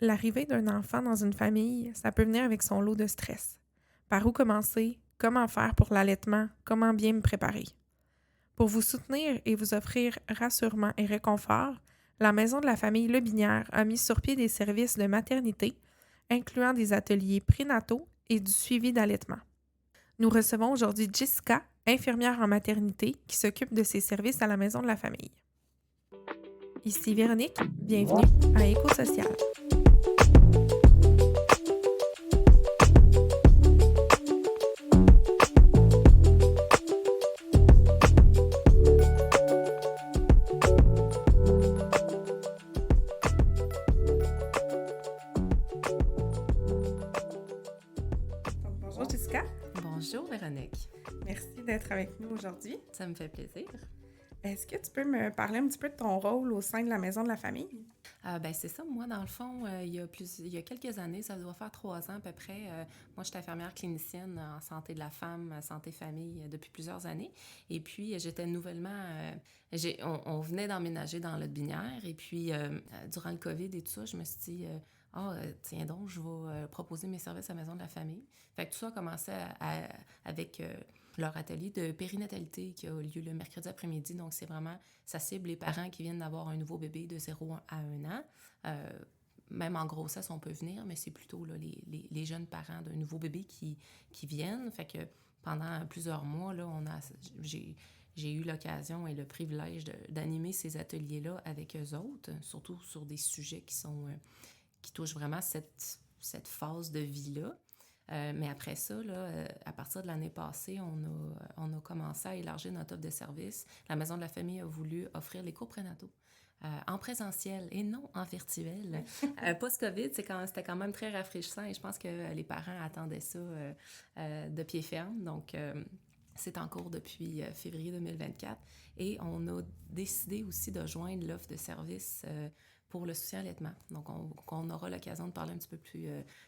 L'arrivée d'un enfant dans une famille, ça peut venir avec son lot de stress. Par où commencer? Comment faire pour l'allaitement? Comment bien me préparer? Pour vous soutenir et vous offrir rassurement et réconfort, la Maison de la famille Lebinière a mis sur pied des services de maternité, incluant des ateliers prénataux et du suivi d'allaitement. Nous recevons aujourd'hui Jessica, infirmière en maternité, qui s'occupe de ces services à la Maison de la famille. Ici Véronique, bienvenue à Éco-Social. Donc, bonjour Jessica, Bonjour Véronique, merci d'être avec nous aujourd'hui. ça me fait plaisir. Est-ce que tu peux me parler un petit peu de ton rôle au sein de la Maison de la famille? C'est ça, moi dans le fond, il y a quelques années, ça doit faire 3 ans à peu près, moi je suis infirmière clinicienne en santé de la femme, santé famille depuis plusieurs années. Et puis j'étais nouvellement, on venait d'emménager dans l'Aude-Binière et puis durant le COVID et tout ça, je me suis dit, tiens donc, je vais proposer mes services à la Maison de la famille. Fait que tout ça a commencé avec leur atelier de périnatalité qui a lieu le mercredi après-midi. Donc, c'est vraiment, ça cible les parents qui viennent d'avoir un nouveau bébé de 0 à 1 an. Euh, Même en grossesse, on peut venir, mais c'est plutôt là, les jeunes parents d'un nouveau bébé qui viennent. Fait que pendant plusieurs mois, là, j'ai eu l'occasion et le privilège d'animer ces ateliers-là avec eux autres, surtout sur des sujets qui touchent vraiment cette phase de vie-là. Mais après ça, là, à partir de l'année passée, on a commencé à élargir notre offre de service. La Maison de la famille a voulu offrir les cours prénataux en présentiel et non en virtuel. Post-COVID, c'était quand même très rafraîchissant et je pense que les parents attendaient ça de pied ferme. Donc, c'est en cours depuis février 2024 et on a décidé aussi de joindre l'offre de service pour le soutien à l'allaitement. Donc, on aura l'occasion de parler un petit peu plus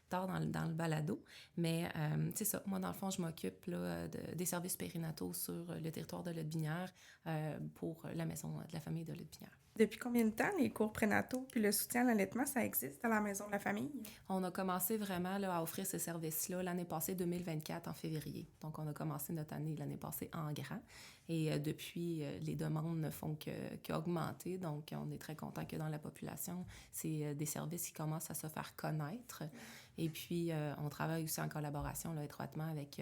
tard dans le balado. Mais c'est ça, moi, dans le fond, je m'occupe là, des services périnataux sur le territoire de l'Aude-Binière pour la maison de la famille de l'Aude-Binière. Depuis combien de temps les cours prénataux puis le soutien à l'allaitement, ça existe à la Maison de la famille? On a commencé vraiment là, à offrir ces services-là l'année passée, 2024, en février. Donc, on a commencé notre année l'année passée en grand. Et depuis, les demandes ne font qu'augmenter. Donc, on est très content que dans la population, c'est des services qui commencent à se faire connaître. Et puis, on travaille aussi en collaboration là, étroitement avec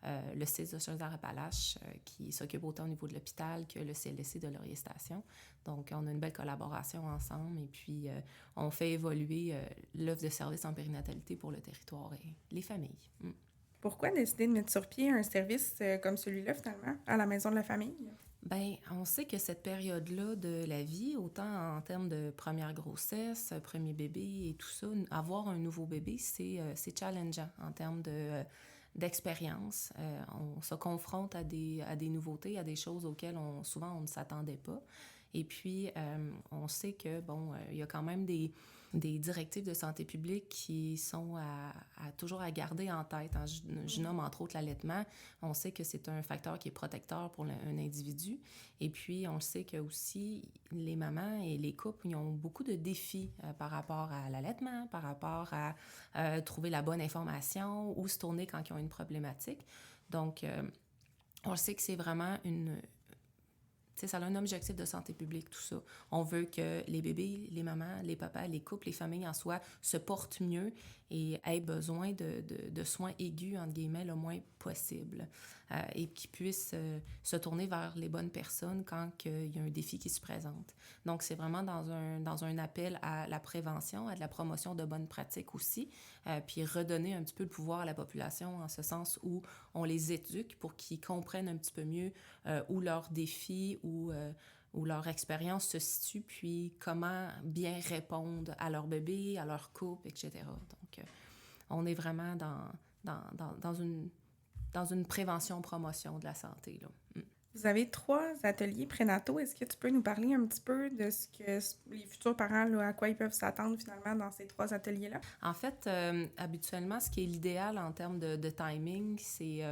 le CIS de Chaudière-Appalaches qui s'occupe autant au niveau de l'hôpital que le CLSC de Laurier-Station. Donc, on a une belle collaboration ensemble et puis on fait évoluer l'offre de services en périnatalité pour le territoire et les familles. Pourquoi décider de mettre sur pied un service comme celui-là, finalement, à la Maison de la famille? Bien, on sait que cette période-là de la vie, autant en termes de première grossesse, premier bébé et tout ça, avoir un nouveau bébé, c'est challengeant en termes d'expérience. On se confronte à des nouveautés, à des choses auxquelles souvent on ne s'attendait pas. Et puis, on sait que, il y a quand même des directives de santé publique qui sont toujours à garder en tête. Hein. Je nomme entre autres l'allaitement. On sait que c'est un facteur qui est protecteur pour un individu. Et puis, on sait que aussi les mamans et les couples, ils ont beaucoup de défis par rapport à l'allaitement, par rapport à trouver la bonne information ou se tourner quand ils ont une problématique. Donc, on sait que c'est vraiment ça a un objectif de santé publique, tout ça. On veut que les bébés, les mamans, les papas, les couples, les familles en soi se portent mieux et aient besoin de soins aigus, entre guillemets, le moins possible. Et qu'ils puissent se tourner vers les bonnes personnes quand il y a un défi qui se présente. Donc, c'est vraiment dans un appel à la prévention, à de la promotion de bonnes pratiques aussi, puis redonner un petit peu le pouvoir à la population en ce sens où on les éduque pour qu'ils comprennent un petit peu mieux où leurs défis où leur expérience se situe, puis comment bien répondre à leur bébé, à leur couple, etc. Donc, on est vraiment dans une prévention-promotion de la santé, là. Vous avez 3 ateliers prénataux. Est-ce que tu peux nous parler un petit peu de ce que les futurs parents, là, à quoi ils peuvent s'attendre finalement dans ces 3 ateliers-là? En fait, habituellement, ce qui est l'idéal en termes de timing, c'est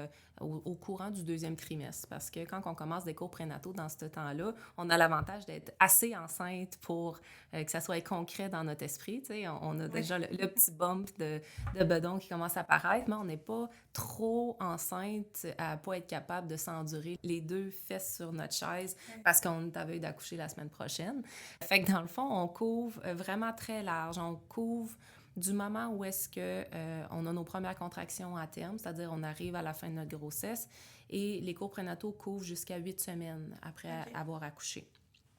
au courant du deuxième trimestre. Parce que quand on commence des cours prénataux dans ce temps-là, on a l'avantage d'être assez enceinte pour que ça soit concret dans notre esprit. Tu sais, on a Oui. déjà le petit bump de bedon qui commence à apparaître, mais on n'est pas trop enceinte à pas être capable de s'endurer les 2 fesses sur notre chaise parce qu'on est à veille d'accoucher la semaine prochaine. Fait que dans le fond, on couvre vraiment très large. On couvre du moment où est-ce que on a nos premières contractions à terme, c'est-à-dire on arrive à la fin de notre grossesse, et les cours prénataux couvrent jusqu'à 8 semaines après avoir accouché.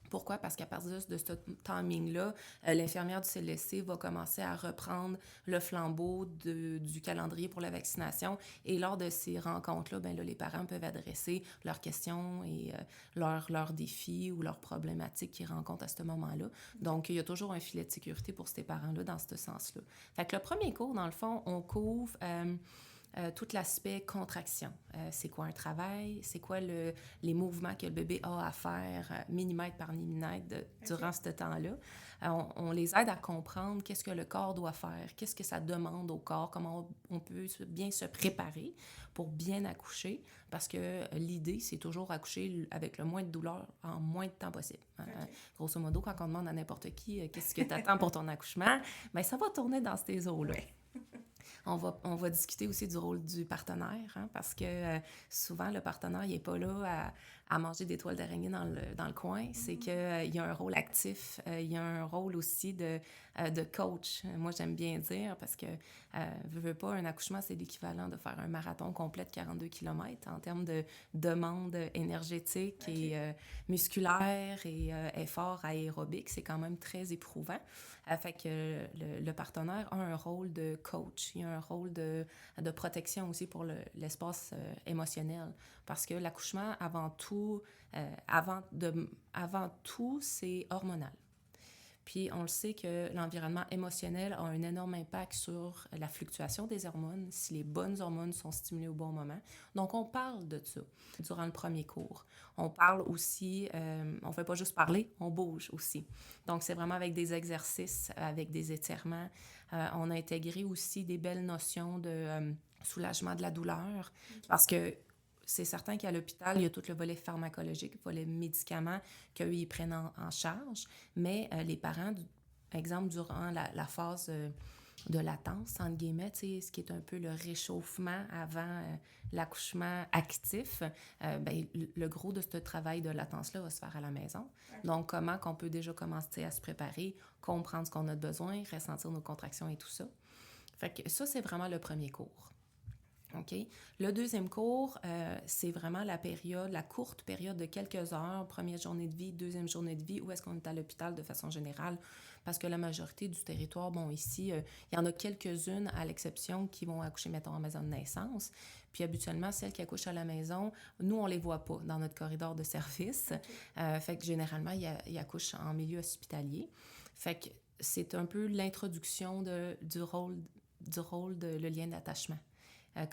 Pourquoi? Parce qu'à partir de ce timing-là, l'infirmière du CLSC va commencer à reprendre le flambeau du calendrier pour la vaccination. Et lors de ces rencontres-là, ben là, les parents peuvent adresser leurs questions et leurs défis ou leurs problématiques qu'ils rencontrent à ce moment-là. Donc, il y a toujours un filet de sécurité pour ces parents-là dans ce sens-là. Fait que le premier cours, dans le fond, on couvre tout l'aspect contraction. C'est quoi un travail? C'est quoi les mouvements que le bébé a à faire millimètre par millimètre durant ce temps-là? On les aide à comprendre qu'est-ce que le corps doit faire, qu'est-ce que ça demande au corps, comment on peut bien se préparer pour bien accoucher, parce que l'idée, c'est toujours accoucher avec le moins de douleur en moins de temps possible. Grosso modo, quand on demande à n'importe qui qu'est-ce que tu attends pour ton accouchement, bien, ça va tourner dans ces eaux-là. On va discuter aussi du rôle du partenaire, hein, parce que souvent, le partenaire, il n'est pas là à manger des toiles d'araignée dans le coin. C'est qu'il y a un rôle actif, il y a un rôle aussi de coach. Moi, j'aime bien dire, parce que, veux pas, un accouchement, c'est l'équivalent de faire un marathon complet de 42 km en termes de demande énergétique et musculaire et effort aérobique. C'est quand même très éprouvant. Fait que le partenaire a un rôle de coach, il a un rôle de protection aussi pour l'espace émotionnel. Parce que l'accouchement, avant tout, c'est hormonal. Puis on le sait que l'environnement émotionnel a un énorme impact sur la fluctuation des hormones, si les bonnes hormones sont stimulées au bon moment. Donc on parle de ça durant le premier cours. On parle aussi, on ne fait pas juste parler, on bouge aussi. Donc c'est vraiment avec des exercices, avec des étirements. On a intégré aussi des belles notions de soulagement de la douleur, parce que c'est certain qu'à l'hôpital, il y a tout le volet pharmacologique, le volet médicaments qu'eux, ils prennent en charge, mais les parents, exemple, durant la phase de latence, entre guillemets, ce qui est un peu le réchauffement avant l'accouchement actif, ben, le gros de ce travail de latence-là va se faire à la maison. Okay. Donc, comment qu'on peut déjà commencer à se préparer, comprendre ce qu'on a besoin, ressentir nos contractions et tout ça. Fait que ça, c'est vraiment le premier cours. OK. Le deuxième cours, c'est vraiment la courte période de quelques heures, première journée de vie, deuxième journée de vie, où est-ce qu'on est à l'hôpital de façon générale, parce que la majorité du territoire, bon, ici, il y en a quelques-unes, à l'exception, qui vont accoucher, mettons, en maison de naissance. Puis habituellement, celles qui accouchent à la maison, nous, on les voit pas dans notre corridor de service. Okay. Fait que généralement, ils accouchent en milieu hospitalier. Fait que c'est un peu l'introduction du rôle de le lien d'attachement.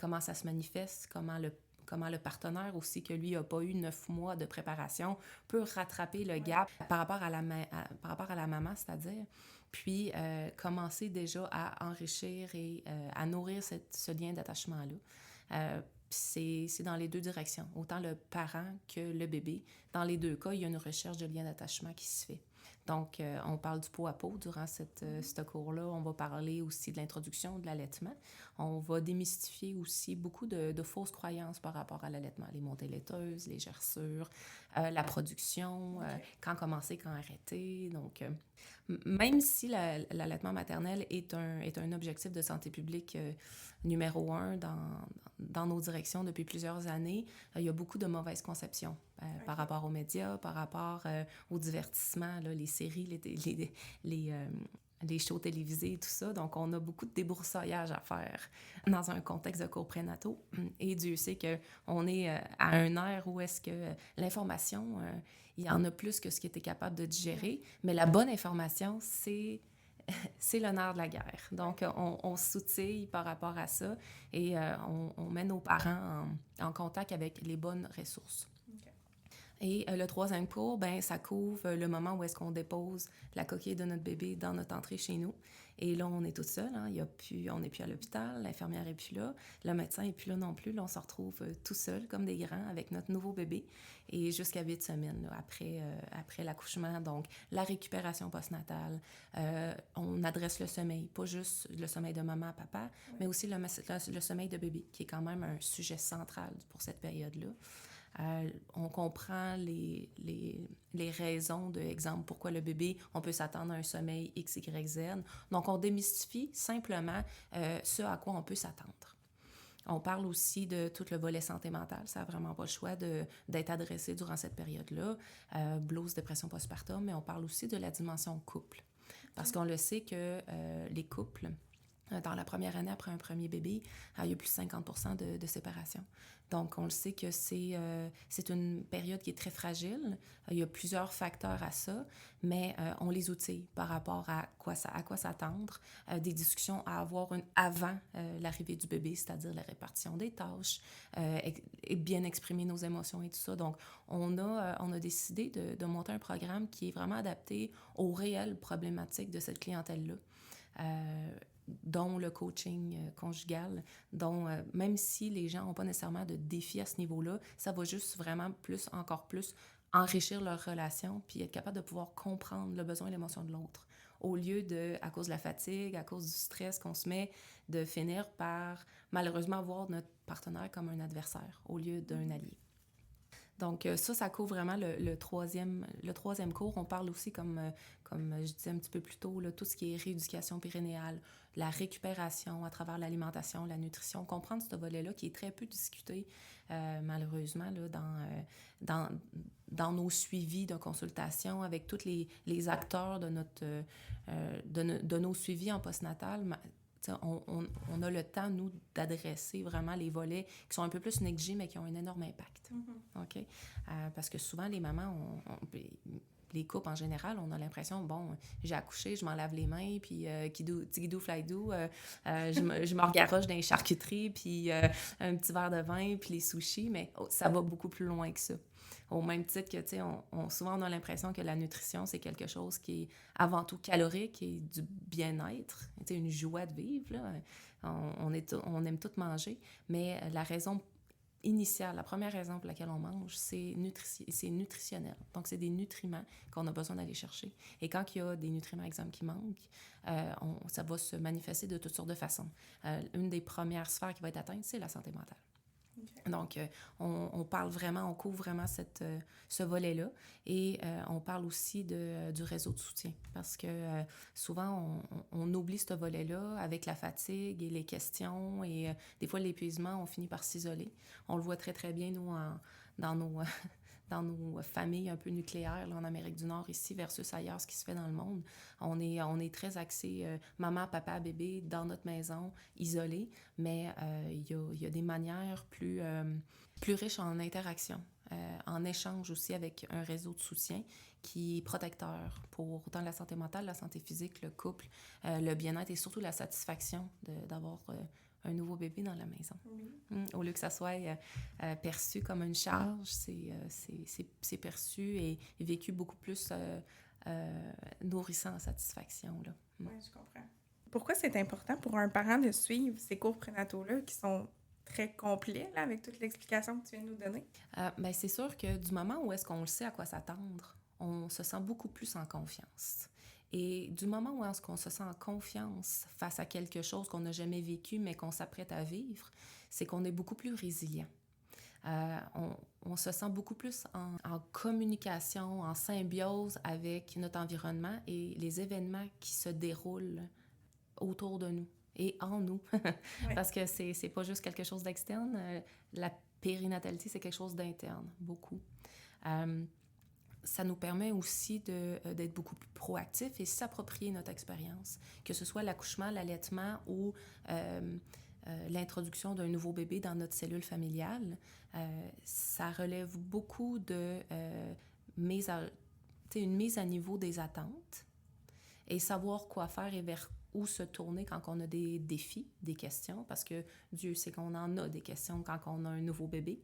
Comment ça se manifeste, comment le partenaire aussi, que lui n'a pas eu 9 mois de préparation, peut rattraper le gap par rapport à la maman, c'est-à-dire, puis commencer déjà à enrichir et à nourrir ce lien d'attachement-là. C'est dans les deux directions, autant le parent que le bébé. Dans les deux cas, il y a une recherche de lien d'attachement qui se fait. Donc, on parle du pot à pot durant ce cours-là. On va parler aussi de l'introduction de l'allaitement. On va démystifier aussi beaucoup de fausses croyances par rapport à l'allaitement. Les montées laiteuses, les gerçures, la production, quand commencer, quand arrêter. Donc, même si l'allaitement maternel est un objectif de santé publique numéro 1 dans nos directions depuis plusieurs années, il y a beaucoup de mauvaises conceptions par rapport aux médias, par rapport au divertissement, là, les séries, les shows télévisés et tout ça. Donc, on a beaucoup de débroussaillage à faire dans un contexte de cours prénataux. Et Dieu sait qu'on est à un air où est-ce que l'information, il y en a plus que ce qui était capable de digérer. Mais la bonne information, c'est le nerf de la guerre. Donc, on s'outille par rapport à ça et on met nos parents en contact avec les bonnes ressources. Okay. Et le troisième cours, ben, ça couvre le moment où est-ce qu'on dépose la coquille de notre bébé dans notre entrée chez nous. Et là, on est tout seul, hein. On n'est plus à l'hôpital, l'infirmière n'est plus là, le médecin n'est plus là non plus. Là, on se retrouve tout seul, comme des grands, avec notre nouveau bébé. Et jusqu'à 8 semaines là, après l'accouchement, donc la récupération postnatale, on adresse le sommeil, pas juste le sommeil de maman, papa, mais aussi le sommeil de bébé, qui est quand même un sujet central pour cette période-là. On comprend les raisons de, exemple, pourquoi le bébé, on peut s'attendre à un sommeil X, Y, Z. Donc, on démystifie simplement ce à quoi on peut s'attendre. On parle aussi de tout le volet santé mentale. Ça n'a vraiment pas le choix d'être adressé durant cette période-là. Blues, dépression postpartum, mais on parle aussi de la dimension couple. Parce qu'on le sait que les couples, dans la première année après un premier bébé, il y a plus de 50% de séparation. Donc, on le sait que c'est une période qui est très fragile. Il y a plusieurs facteurs à ça, mais on les outille par rapport à quoi s'attendre, des discussions à avoir avant l'arrivée du bébé, c'est-à-dire la répartition des tâches, et bien exprimer nos émotions et tout ça. Donc, on a décidé de monter un programme qui est vraiment adapté aux réelles problématiques de cette clientèle-là. Dont le coaching conjugal, dont même si les gens n'ont pas nécessairement de défis à ce niveau-là, ça va juste vraiment encore plus enrichir leur relation puis être capable de pouvoir comprendre le besoin et l'émotion de l'autre. Au lieu de, à cause de la fatigue, à cause du stress qu'on se met, de finir par malheureusement voir notre partenaire comme un adversaire au lieu d'un allié. Donc, ça couvre vraiment le troisième cours. On parle aussi, comme je disais un petit peu plus tôt, là, tout ce qui est rééducation périnéale, la récupération à travers l'alimentation, la nutrition, comprendre ce volet-là qui est très peu discuté, malheureusement, là, dans nos suivis de consultation avec tous les acteurs de nos suivis en postnatal. On a le temps, nous, d'adresser vraiment les volets qui sont un peu plus négligés, mais qui ont un énorme impact. Mm-hmm. OK? Parce que souvent, les mamans, les couples en général, on a l'impression, bon, j'ai accouché, je m'en lave les mains, puis tigidou, flaidou, je me regaroche dans les charcuteries, puis un petit verre de vin, puis les sushis, mais ça va beaucoup plus loin que ça. Au même titre que, tu sais, souvent on a l'impression que la nutrition, c'est quelque chose qui est avant tout calorique et du bien-être, tu sais, une joie de vivre, là. On aime tout manger, mais la raison initiale, la première raison pour laquelle on mange, c'est nutritionnel. Donc, c'est des nutriments qu'on a besoin d'aller chercher. Et quand il y a des nutriments, exemple, qui manquent, ça va se manifester de toutes sortes de façons. Une des premières sphères qui va être atteinte, c'est la santé mentale. Okay. Donc, on couvre vraiment ce volet-là et on parle aussi du réseau de soutien parce que souvent, on oublie ce volet-là avec la fatigue et les questions et des fois, l'épuisement, on finit par s'isoler. On le voit très, très bien, nous, dans nos familles un peu nucléaires là, en Amérique du Nord ici versus ailleurs, ce qui se fait dans le monde. On est très axé maman, papa, bébé dans notre maison, isolé, mais il y a des manières plus riches en interaction, en échange aussi avec un réseau de soutien qui est protecteur pour autant la santé mentale, la santé physique, le couple, le bien-être et surtout la satisfaction d'avoir un nouveau bébé dans la maison. Oui. Au lieu que ça soit perçu comme une charge, c'est perçu et vécu beaucoup plus nourrissant en satisfaction. Là. Oui, je comprends. Pourquoi c'est important pour un parent de suivre ces cours prénataux-là qui sont très complets là, avec toute l'explication que tu viens de nous donner? Ben, c'est sûr que du moment où est-ce qu'on le sait à quoi s'attendre, on se sent beaucoup plus en confiance. Et du moment où est-ce qu'on se sent en confiance face à quelque chose qu'on n'a jamais vécu, mais qu'on s'apprête à vivre, c'est qu'on est beaucoup plus résilient. On se sent beaucoup plus en communication, en symbiose avec notre environnement et les événements qui se déroulent autour de nous et en nous. Oui. Parce que c'est pas juste quelque chose d'externe. La périnatalité, c'est quelque chose d'interne, beaucoup. Ça nous permet aussi d'être beaucoup plus proactifs et s'approprier notre expérience, que ce soit l'accouchement, l'allaitement ou l'introduction d'un nouveau bébé dans notre cellule familiale. Ça relève beaucoup de une mise à niveau des attentes et savoir quoi faire et vers où se tourner quand on a des défis, des questions, parce que Dieu sait qu'on en a des questions quand on a un nouveau bébé.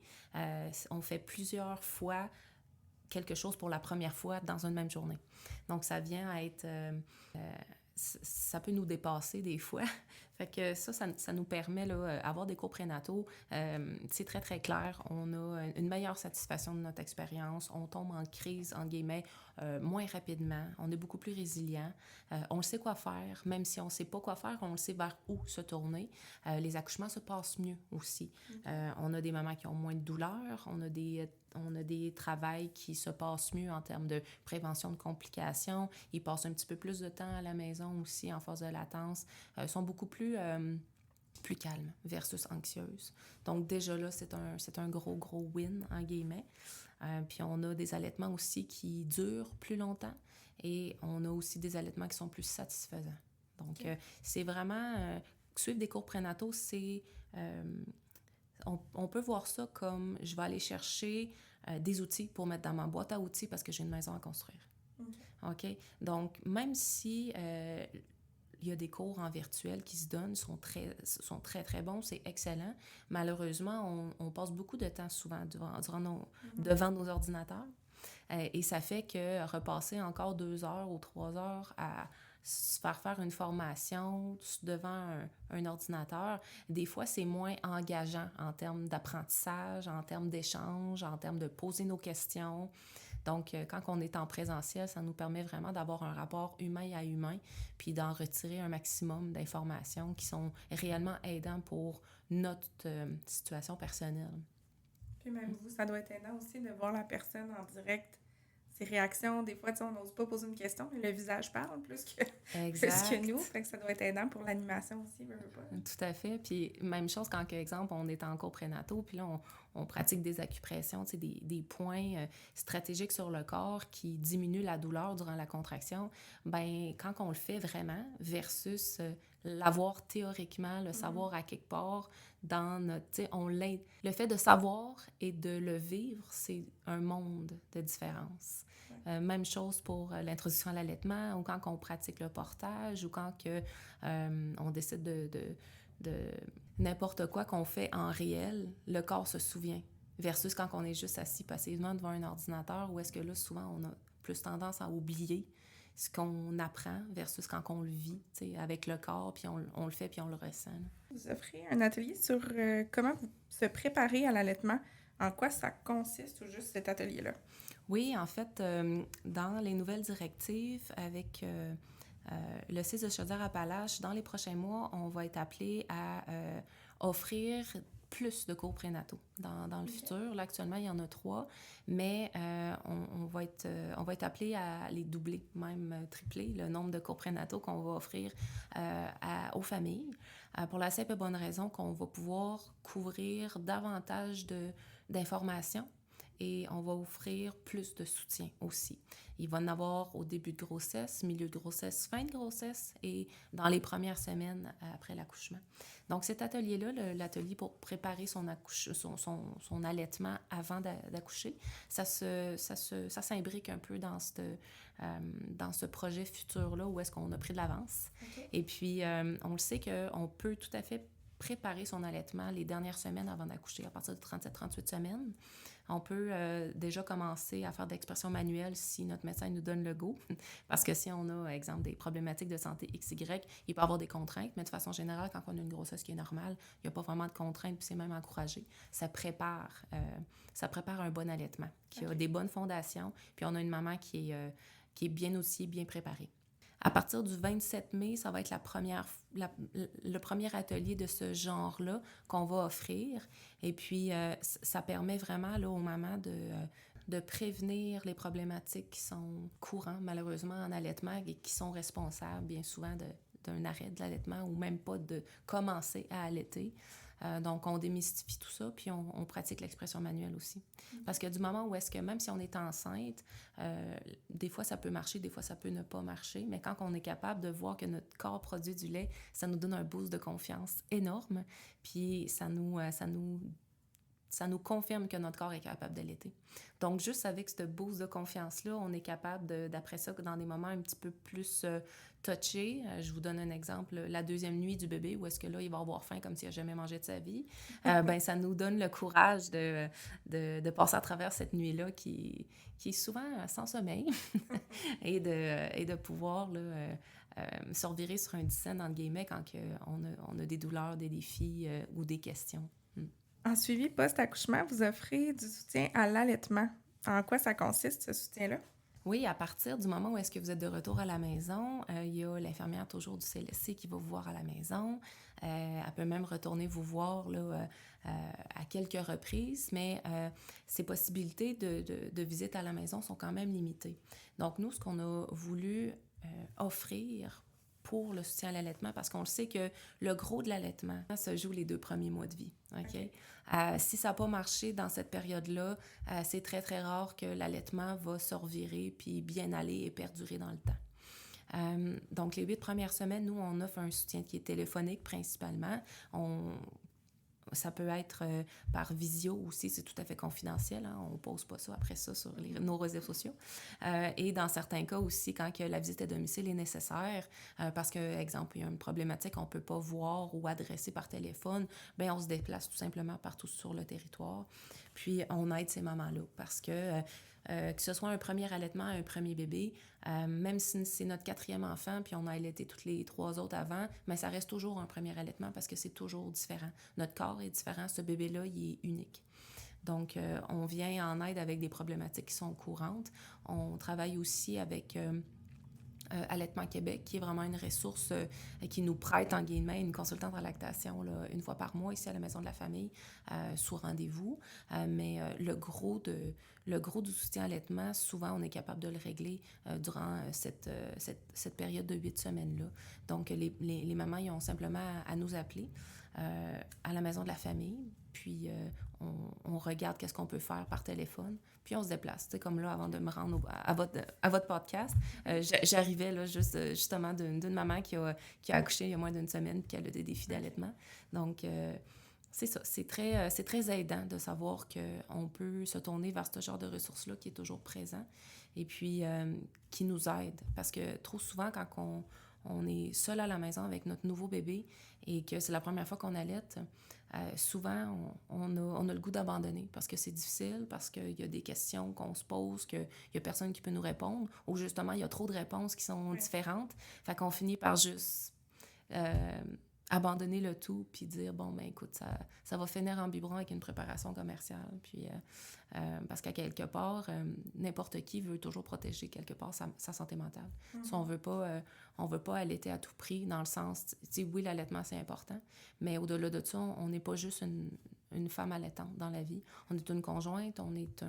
On fait plusieurs fois quelque chose pour la première fois dans une même journée. Donc, ça vient à être... ça peut nous dépasser des fois. Fait que ça nous permet, là, avoir des cours prénataux, c'est très, très clair. On a une meilleure satisfaction de notre expérience. On tombe en crise, en guillemets, moins rapidement. On est beaucoup plus résilient. On sait quoi faire. Même si on ne sait pas quoi faire, on sait vers où se tourner. Les accouchements se passent mieux aussi. On a des mamans qui ont moins de douleur. On a des travails qui se passent mieux en termes de prévention de complications. Ils passent un petit peu plus de temps à la maison aussi en phase de latence. Ils sont beaucoup plus calmes versus anxieuses. Donc déjà là, c'est un gros, gros win, en guillemets. Puis on a des allaitements aussi qui durent plus longtemps et on a aussi des allaitements qui sont plus satisfaisants. Donc, c'est vraiment... suivre des cours prénataux, c'est... on peut voir ça comme je vais aller chercher des outils pour mettre dans ma boîte à outils parce que j'ai une maison à construire. OK? Donc, même si il y a des cours en virtuel qui se donnent, sont très, très bons, c'est excellent. Malheureusement, on passe beaucoup de temps souvent devant nos ordinateurs. Et ça fait que repasser encore 2 heures ou 3 heures à se faire une formation devant un ordinateur, des fois, c'est moins engageant en termes d'apprentissage, en termes d'échange, en termes de poser nos questions. Donc, quand on est en présentiel, ça nous permet vraiment d'avoir un rapport humain à humain, puis d'en retirer un maximum d'informations qui sont réellement aidants pour notre situation personnelle. Puis même vous, ça doit être aidant aussi de voir la personne en direct, ses réactions. Des fois, on n'ose pas poser une question, mais le visage parle plus que nous. Fait que ça doit être aidant pour l'animation aussi, veux pas. Tout à fait. Puis même chose quand, par exemple, on est en cours prénataux, puis là, on pratique des acupressions, des points stratégiques sur le corps qui diminuent la douleur durant la contraction. Bien, quand on le fait vraiment versus l'avoir théoriquement, le savoir à quelque part dans notre... Le fait de savoir et de le vivre, c'est un monde de différence. Même chose pour l'introduction à l'allaitement ou quand on pratique le portage ou quand on décide de n'importe quoi qu'on fait en réel, le corps se souvient. Versus quand on est juste assis passivement devant un ordinateur où est-ce que là, souvent, on a plus tendance à oublier ce qu'on apprend versus quand on le vit, avec le corps, puis on le fait, puis on le ressent. Vous offrez un atelier sur comment se préparer à l'allaitement. En quoi ça consiste ou juste cet atelier-là? Oui, en fait, dans les nouvelles directives avec le CIS de Chaudière-Appalaches, dans les prochains mois, on va être appelé à offrir plus de cours prénataux dans le futur. Là, actuellement, il y en a 3, mais on va être appelé à les doubler, même tripler le nombre de cours prénataux qu'on va offrir aux familles, pour la simple et bonne raison qu'on va pouvoir couvrir davantage d'informations et on va offrir plus de soutien aussi. Il va en avoir au début de grossesse, milieu de grossesse, fin de grossesse et dans les premières semaines après l'accouchement. Donc, cet atelier-là, l'atelier pour préparer son allaitement avant d'accoucher, ça s'imbrique un peu dans ce projet futur-là où est-ce qu'on a pris de l'avance. Okay. Et puis, on le sait qu'on peut tout à fait préparer son allaitement les dernières semaines avant d'accoucher, à partir de 37-38 semaines. On peut déjà commencer à faire d'expression manuelle si notre médecin nous donne le go. Parce que si on a, exemple, des problématiques de santé XY, il peut y avoir des contraintes, mais de façon générale, quand on a une grossesse qui est normale, il n'y a pas vraiment de contraintes, puis c'est même encouragé. Ça prépare un bon allaitement, qui a des bonnes fondations, puis on a une maman qui est bien outillée, bien préparée. À partir du 27 mai, ça va être le premier atelier de ce genre-là qu'on va offrir. Et puis, ça permet vraiment là, aux mamans de prévenir les problématiques qui sont courantes, malheureusement, en allaitement et qui sont responsables bien souvent d'un arrêt de l'allaitement ou même pas de commencer à allaiter. Donc, on démystifie tout ça, puis on pratique l'expression manuelle aussi. Parce que du moment où est-ce que, même si on est enceinte, des fois ça peut marcher, des fois ça peut ne pas marcher, mais quand on est capable de voir que notre corps produit du lait, ça nous donne un boost de confiance énorme, puis ça nous ça nous confirme que notre corps est capable d'allaiter. Donc, juste avec ce boost de confiance-là, on est capable, d'après ça, dans des moments un petit peu plus touchés, je vous donne un exemple, la deuxième nuit du bébé, où est-ce que là, il va avoir faim comme s'il n'a jamais mangé de sa vie, ben ça nous donne le courage de passer à travers cette nuit-là qui est souvent sans sommeil et de pouvoir là, se revirer sur un 10 cents, entre guillemets, quand on a des douleurs, des défis ou des questions. En suivi post-accouchement, vous offrez du soutien à l'allaitement. En quoi ça consiste, ce soutien-là? Oui, à partir du moment où est-ce que vous êtes de retour à la maison, il y a l'infirmière toujours du CLSC qui va vous voir à la maison. Elle peut même retourner vous voir là, à quelques reprises, mais ces possibilités de visite à la maison sont quand même limitées. Donc, nous, ce qu'on a voulu offrir pour le soutien à l'allaitement, parce qu'on le sait que le gros de l'allaitement se joue les 2 premiers mois de vie. Okay? Si ça n'a pas marché dans cette période-là, c'est très, très rare que l'allaitement va se revirer puis bien aller et perdurer dans le temps. Donc, les 8 premières semaines, nous, on offre un soutien qui est téléphonique principalement. Ça peut être par visio aussi, c'est tout à fait confidentiel. Hein? On ne pose pas ça après ça sur nos réseaux sociaux. Et dans certains cas aussi, quand que la visite à domicile est nécessaire, parce que, exemple, il y a une problématique qu'on ne peut pas voir ou adresser par téléphone, bien, on se déplace tout simplement partout sur le territoire. Puis, on aide ces mamans-là parce que ce soit un premier allaitement, un premier bébé, même si c'est notre 4e enfant, puis on a allaité toutes les 3 autres avant, mais ça reste toujours un premier allaitement parce que c'est toujours différent. Notre corps est différent, ce bébé-là, il est unique. Donc, on vient en aide avec des problématiques qui sont courantes. On travaille aussi avec Allaitement Québec, qui est vraiment une ressource qui nous prête, en guillemets, une consultante en lactation là, 1 fois par mois ici à la Maison de la Famille, sous rendez-vous. Mais le gros du soutien allaitement, souvent, on est capable de le régler durant cette période de 8 semaines-là. Donc, les mamans, ils ont simplement à nous appeler à la Maison de la Famille, puis on regarde qu'est-ce qu'on peut faire par téléphone, puis on se déplace. Tu sais, comme là, avant de me rendre à votre podcast, j'arrivais là, justement d'une maman qui a accouché il y a moins d'1 semaine puis qui a des défis d'allaitement. Donc, c'est ça. C'est très aidant de savoir qu'on peut se tourner vers ce genre de ressources-là qui est toujours présent et puis qui nous aide. Parce que trop souvent, quand on est seul à la maison avec notre nouveau bébé et que c'est la première fois qu'on allaite, souvent, on a le goût d'abandonner parce que c'est difficile, parce qu'il y a des questions qu'on se pose, qu'il n'y a personne qui peut nous répondre, ou justement, il y a trop de réponses qui sont différentes. Fait qu'on finit par juste abandonner le tout puis dire, bon, ben écoute, ça va finir en biberon avec une préparation commerciale. Puis, parce qu'à quelque part, n'importe qui veut toujours protéger quelque part sa santé mentale. Mm-hmm. Si on veut pas allaiter à tout prix, dans le sens, tu sais, oui, l'allaitement, c'est important, mais au-delà de ça, on n'est pas juste une femme allaitante dans la vie. On est une conjointe, on est tu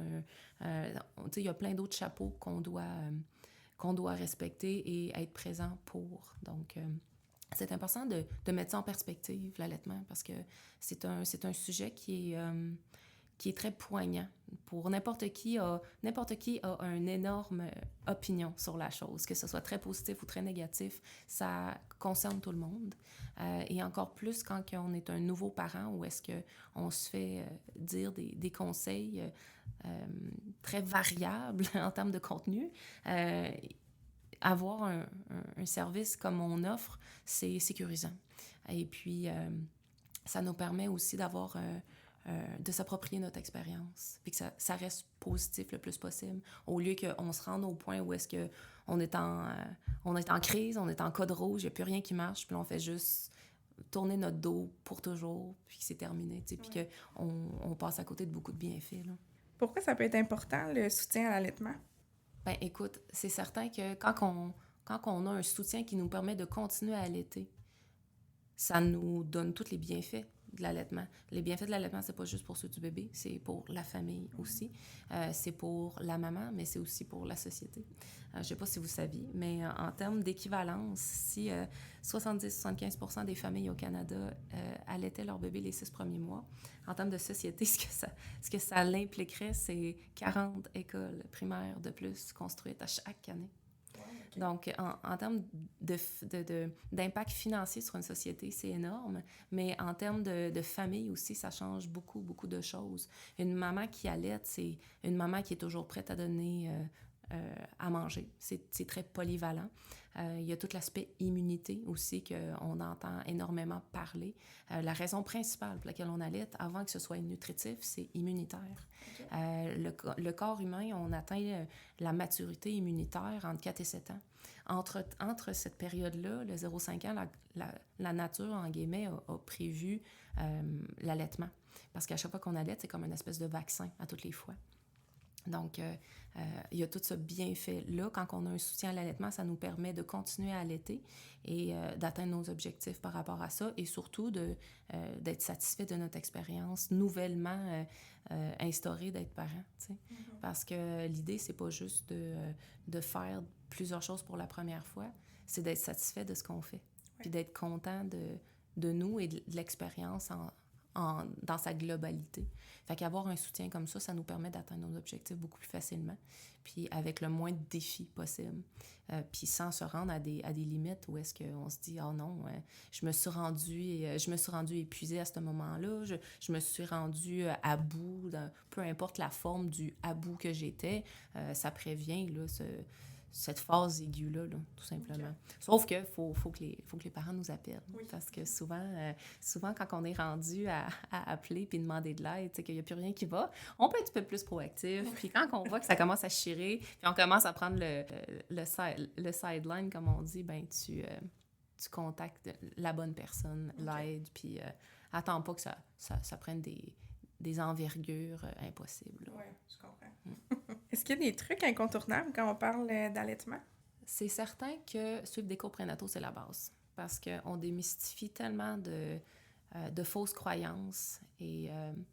sais, il y a plein d'autres chapeaux qu'on doit respecter et être présent pour. Donc, c'est important de mettre ça en perspective, l'allaitement, parce que c'est un sujet qui est très poignant. Pour n'importe qui a une énorme opinion sur la chose, que ce soit très positif ou très négatif, ça concerne tout le monde. Et encore plus quand on est un nouveau parent, où est-ce qu'on se fait dire des conseils très variables en termes de contenu. Avoir un service comme on offre, c'est sécurisant. Et puis, ça nous permet aussi de s'approprier notre expérience, puis que ça reste positif le plus possible, au lieu qu'on se rende au point où est-ce qu'on est en crise, on est en code rouge, il n'y a plus rien qui marche, puis on fait juste tourner notre dos pour toujours, puis que c'est terminé, tu sais, puis qu'on passe à côté de beaucoup de bienfaits, là. Pourquoi ça peut être important, le soutien à l'allaitement? Ben écoute, c'est certain que quand on a un soutien qui nous permet de continuer à allaiter, ça nous donne tous les bienfaits de l'allaitement. Les bienfaits de l'allaitement, c'est pas juste pour ceux du bébé, c'est pour la famille aussi. C'est pour la maman, mais c'est aussi pour la société. Je sais pas si vous saviez, mais en termes d'équivalence, si 70-75% des familles au Canada allaitaient leur bébé les 6 premiers mois, en termes de société, ce que ça l'impliquerait, c'est 40 écoles primaires de plus construites à chaque année. Donc, en termes d'impact financier sur une société, c'est énorme, mais en termes de famille aussi, ça change beaucoup, beaucoup de choses. Une maman qui allaite, c'est une maman qui est toujours prête à donner à manger. C'est très polyvalent. Il y a tout l'aspect immunité aussi qu'on entend énormément parler. La raison principale pour laquelle on allaite, avant que ce soit nutritif, c'est immunitaire. Le corps humain, on atteint la maturité immunitaire entre 4 et 7 ans. Entre cette période-là, le 0,5 ans, la nature, en guillemets, a prévu l'allaitement. Parce qu'à chaque fois qu'on allaite, c'est comme une espèce de vaccin à toutes les fois. Donc, il y a tout ce bienfait-là. Quand on a un soutien à l'allaitement, ça nous permet de continuer à allaiter et d'atteindre nos objectifs par rapport à ça et surtout d'être satisfait de notre expérience nouvellement instaurée d'être parent. Parce que l'idée, c'est pas juste de faire plusieurs choses pour la première fois, c'est d'être satisfait de ce qu'on fait. Puis d'être content de nous et de l'expérience dans sa globalité. Fait qu'avoir un soutien comme ça nous permet d'atteindre nos objectifs beaucoup plus facilement, puis avec le moins de défis possible, puis sans se rendre à des limites où est-ce qu'on se dit « Ah non, je me suis rendue épuisée à ce moment-là, je me suis rendue à bout, peu importe la forme du à bout que j'étais, ça prévient là, cette phase aiguë-là, tout simplement. Okay. Sauf qu'il faut que les parents nous appellent. Oui. Parce que souvent, quand on est rendu à appeler puis demander de l'aide, qu'il n'y a plus rien qui va, on peut être un peu plus proactif. Puis quand on voit que ça commence à chirer, puis on commence à prendre le sideline, comme on dit, ben tu contactes la bonne personne, l'aide, puis attends pas que ça prenne des envergures impossibles. Oui, je comprends. Est-ce qu'il y a des trucs incontournables quand on parle d'allaitement? C'est certain que suivre des cours prénataux, c'est la base. Parce qu'on démystifie tellement de fausses croyances. Et, tu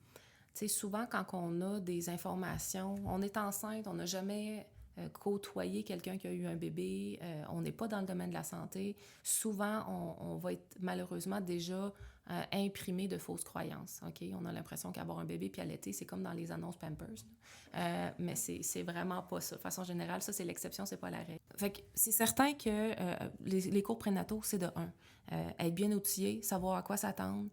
sais, souvent, quand on a des informations, on est enceinte, on n'a jamais côtoyé quelqu'un qui a eu un bébé, on n'est pas dans le domaine de la santé. Souvent, on va être malheureusement déjà imprimé de fausses croyances. Okay? On a l'impression qu'avoir un bébé puis allaiter, c'est comme dans les annonces Pampers. Mais c'est vraiment pas ça. De façon générale, ça, c'est l'exception, c'est pas la règle. Fait que c'est certain que les cours prénataux, c'est de être bien outillé, savoir à quoi s'attendre,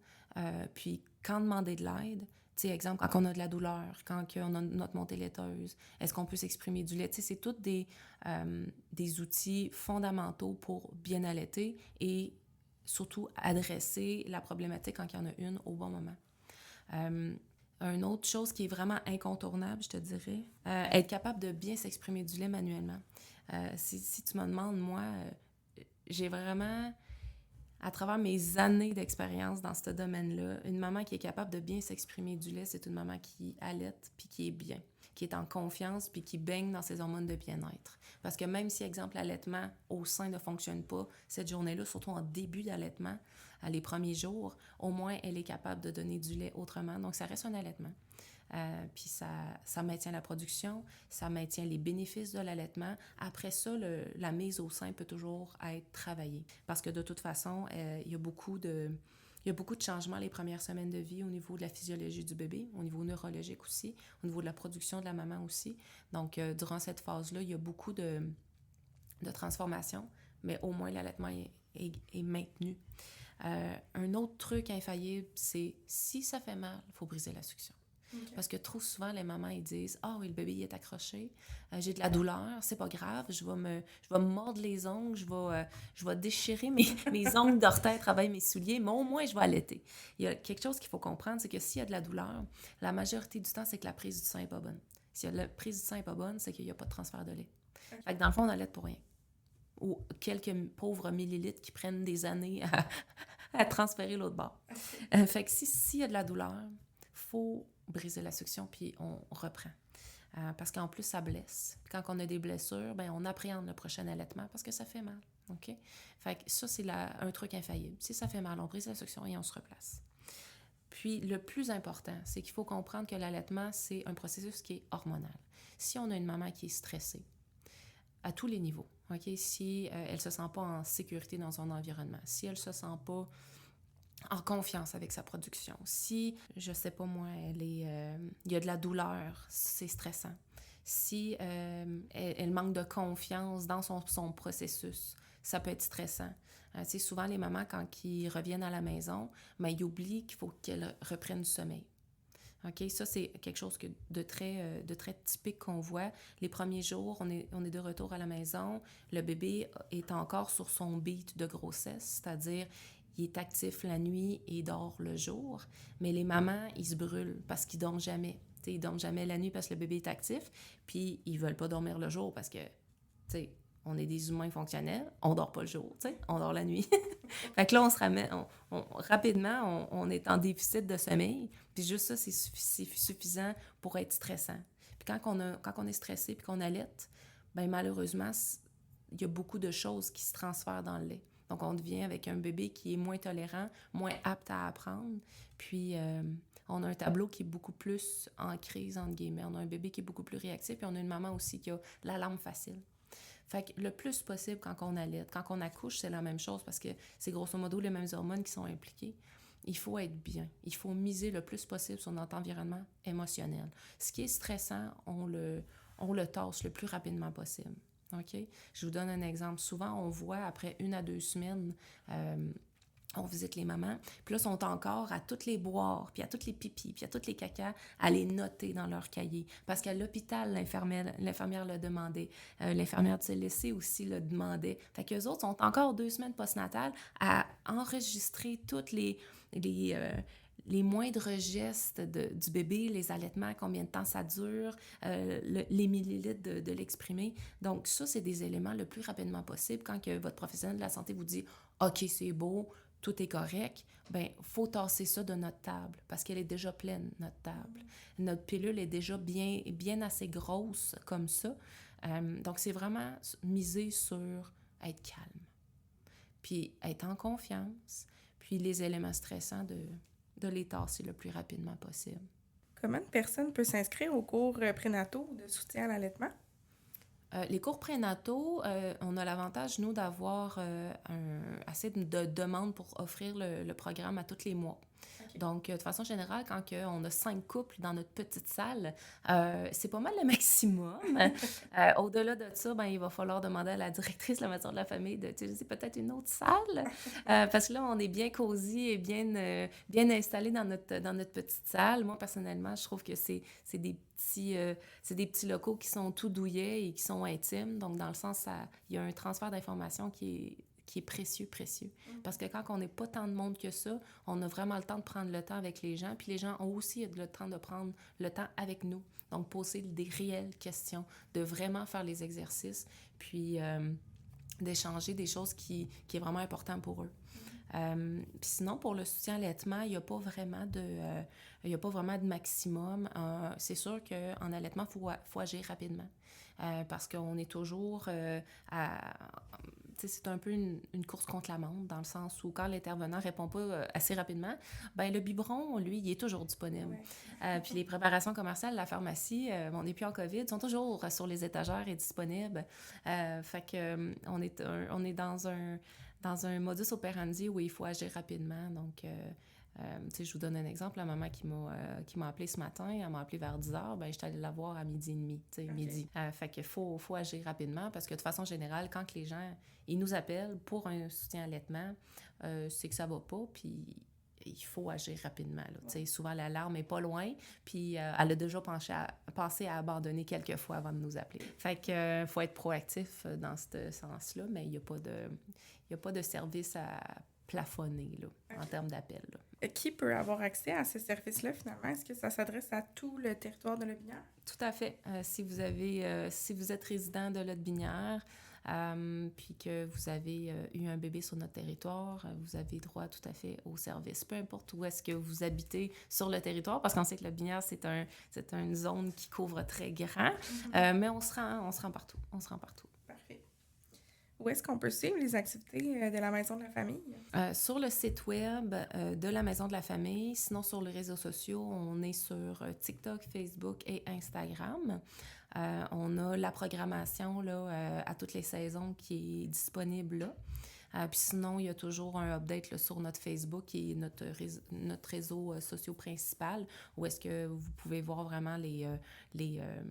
puis quand demander de l'aide. Tu sais, exemple, quand on a de la douleur, quand on a notre montée laiteuse, est-ce qu'on peut s'exprimer du lait? Tu sais, c'est tous des outils fondamentaux pour bien allaiter et surtout adresser la problématique quand il y en a une au bon moment. Une autre chose qui est vraiment incontournable, je te dirais, être capable de bien s'exprimer du lait manuellement. Si tu me demandes, moi, j'ai vraiment, à travers mes années d'expérience dans ce domaine-là, une maman qui est capable de bien s'exprimer du lait, c'est une maman qui allaite puis qui est bien, qui est en confiance puis qui baigne dans ses hormones de bien-être. Parce que même si, exemple, l'allaitement au sein ne fonctionne pas cette journée-là, surtout en début d'allaitement, les premiers jours, au moins, elle est capable de donner du lait autrement. Donc, ça reste un allaitement. Puis ça maintient la production, ça maintient les bénéfices de l'allaitement. Après ça, la mise au sein peut toujours être travaillée. Parce que de toute façon, il y a beaucoup de changements les premières semaines de vie au niveau de la physiologie du bébé, au niveau neurologique aussi, au niveau de la production de la maman aussi. Donc, durant cette phase-là, il y a beaucoup de transformations, mais au moins l'allaitement est maintenu. Un autre truc infaillible, c'est si ça fait mal, il faut briser la succion. Okay. Parce que trop souvent, les mamans, ils disent « Ah oui, le bébé il est accroché, j'ai de la douleur, c'est pas grave, je vais me mordre les ongles, je vais déchirer mes ongles d'orteil, travailler mes souliers, mais au moins, je vais allaiter. » Il y a quelque chose qu'il faut comprendre, c'est que s'il y a de la douleur, la majorité du temps, c'est que la prise du sein n'est pas bonne. Si la prise du sein n'est pas bonne, c'est qu'il n'y a pas de transfert de lait. Okay. Fait que dans le fond, on allaite pour rien. Ou quelques pauvres millilitres qui prennent des années à transférer l'autre bord. Okay. Fait que s'il y a de la douleur, il faut briser la succion, puis on reprend. Parce qu'en plus, ça blesse. Quand on a des blessures, ben on appréhende le prochain allaitement parce que ça fait mal. Okay? Fait que ça, c'est un truc infaillible. Si ça fait mal, on brise la succion et on se replace. Puis, le plus important, c'est qu'il faut comprendre que l'allaitement, c'est un processus qui est hormonal. Si on a une maman qui est stressée, à tous les niveaux, okay? Si elle ne se sent pas en sécurité dans son environnement, si elle ne se sent pas en confiance avec sa production, si, je sais pas moi, il y a de la douleur, c'est stressant. Si elle manque de confiance dans son processus, ça peut être stressant. Tu sais, souvent, les mamans, quand ils reviennent à la maison, ben, ils oublient qu'il faut qu'elles reprennent du sommeil. OK? Ça, c'est quelque chose de très typique qu'on voit. Les premiers jours, on est de retour à la maison. Le bébé est encore sur son beat de grossesse, c'est-à-dire il est actif la nuit et il dort le jour. Mais les mamans, ils se brûlent parce qu'ils dorment jamais. T'sais, ils dorment jamais la nuit parce que le bébé est actif, puis ils veulent pas dormir le jour parce que, t'sais, on est des humains fonctionnels, on dort pas le jour, t'sais, on dort la nuit. Fait que là, on se ramène, rapidement, on est en déficit de sommeil, puis juste ça, c'est suffisant pour être stressant. Puis quand on est stressé puis qu'on allaite, ben malheureusement, il y a beaucoup de choses qui se transfèrent dans le lait. Donc, on devient avec un bébé qui est moins tolérant, moins apte à apprendre, puis on a un tableau qui est beaucoup plus en crise, entre guillemets. On a un bébé qui est beaucoup plus réactif, puis on a une maman aussi qui a l'alarme facile. Fait que le plus possible quand on allaite, quand on accouche, c'est la même chose parce que c'est grosso modo les mêmes hormones qui sont impliquées. Il faut être bien. Il faut miser le plus possible sur notre environnement émotionnel. Ce qui est stressant, on le tasse le plus rapidement possible. OK? Je vous donne un exemple. Souvent, on voit après 1 à 2 semaines, on visite les mamans, puis là, ils sont encore à toutes les boire, puis à toutes les pipis, puis à toutes les cacas, à les noter dans leur cahier. Parce qu'à l'hôpital, l'infirmière le demandait. L'infirmière du CLSC aussi le demandait. Fait qu'eux autres sont encore 2 semaines postnatales à enregistrer toutes les moindres gestes du bébé, les allaitements, combien de temps ça dure, les millilitres de l'exprimer. Donc ça, c'est des éléments le plus rapidement possible quand que votre professionnel de la santé vous dit « OK, c'est beau, tout est correct », bien, il faut tasser ça de notre table parce qu'elle est déjà pleine, notre table. Notre pilule est déjà bien assez grosse comme ça. Donc, c'est vraiment miser sur être calme, puis être en confiance, puis les éléments stressants de les tasser le plus rapidement possible. Comment une personne peut s'inscrire aux cours prénataux de soutien à l'allaitement? Les cours prénataux, on a l'avantage, nous, d'avoir assez de demandes pour offrir le programme à tous les mois. Okay. Donc, de façon générale, quand on a 5 couples dans notre petite salle, c'est pas mal le maximum. Au-delà de ça, ben, il va falloir demander à la directrice de la maison de la famille d'utiliser peut-être une autre salle, parce que là, on est bien cosy et bien installé dans notre petite salle. Moi, personnellement, je trouve que c'est des petits locaux qui sont tout douillets et qui sont intimes. Donc, dans le sens, il y a un transfert d'informations qui est précieux. Parce que quand on n'est pas tant de monde que ça, on a vraiment le temps de prendre le temps avec les gens. Puis les gens ont aussi le temps de prendre le temps avec nous. Donc, poser des réelles questions, de vraiment faire les exercices, puis d'échanger des choses qui est vraiment important pour eux. Puis sinon, pour le soutien à l'allaitement, il n'y a pas vraiment de maximum. C'est sûr qu'en allaitement, il faut agir rapidement parce qu'on est toujours c'est un peu une course contre la montre, dans le sens où quand l'intervenant ne répond pas assez rapidement, ben le biberon, lui, il est toujours disponible. Ouais. Puis les préparations commerciales, la pharmacie, on n'est plus en COVID, sont toujours sur les étagères et disponibles. Fait que on est dans un modus operandi où il faut agir rapidement. Donc, je vous donne un exemple. La maman qui m'a appelé ce matin, elle m'a appelé vers 10h, ben, j'étais allée la voir à 12h30, okay. Midi. Fait qu'il faut agir rapidement parce que de façon générale, quand les gens ils nous appellent pour un soutien à l'allaitement, c'est que ça va pas, puis il faut agir rapidement. Là. Ouais. Souvent, l'alarme est pas loin, puis elle a déjà pensé à abandonner quelques fois avant de nous appeler. Fait que faut être proactif dans ce sens-là, mais il n'y a pas de service à plafonner là, okay. En termes d'appel. Là. Qui peut avoir accès à ces services-là, finalement? Est-ce que ça s'adresse à tout le territoire de Lotbinière? Tout à fait. Si vous êtes résident de Lotbinière, puis que vous avez eu un bébé sur notre territoire, vous avez droit tout à fait au service. Peu importe où est-ce que vous habitez sur le territoire, parce qu'on sait que Lotbinière, c'est une zone qui couvre très grand, mais on se rend partout. Parfait. Où est-ce qu'on peut suivre les activités de la Maison de la famille? Sur le site web de la Maison de la famille. Sinon, sur les réseaux sociaux, on est sur TikTok, Facebook et Instagram. On a la programmation là, à toutes les saisons qui est disponible là. Puis sinon, il y a toujours un update là, sur notre Facebook, qui est notre réseau social principal, où est-ce que vous pouvez voir vraiment les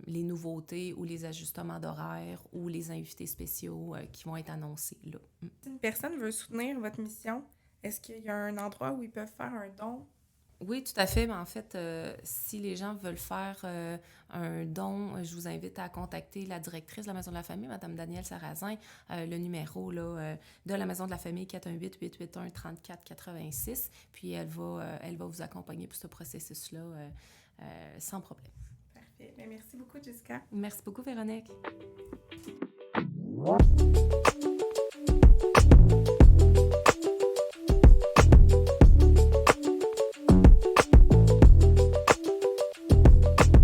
nouveautés ou les ajustements d'horaire ou les invités spéciaux qui vont être annoncés là. Si une personne veut soutenir votre mission, est-ce qu'il y a un endroit où ils peuvent faire un don? Oui, tout à fait. Mais en fait, si les gens veulent faire un don, je vous invite à contacter la directrice de la Maison de la Famille, Mme Danielle Sarrazin. Le numéro là, de la Maison de la Famille, 418-881-3486. Puis elle va vous accompagner pour ce processus-là sans problème. Parfait. Bien, merci beaucoup, Jessica. Merci beaucoup, Véronique.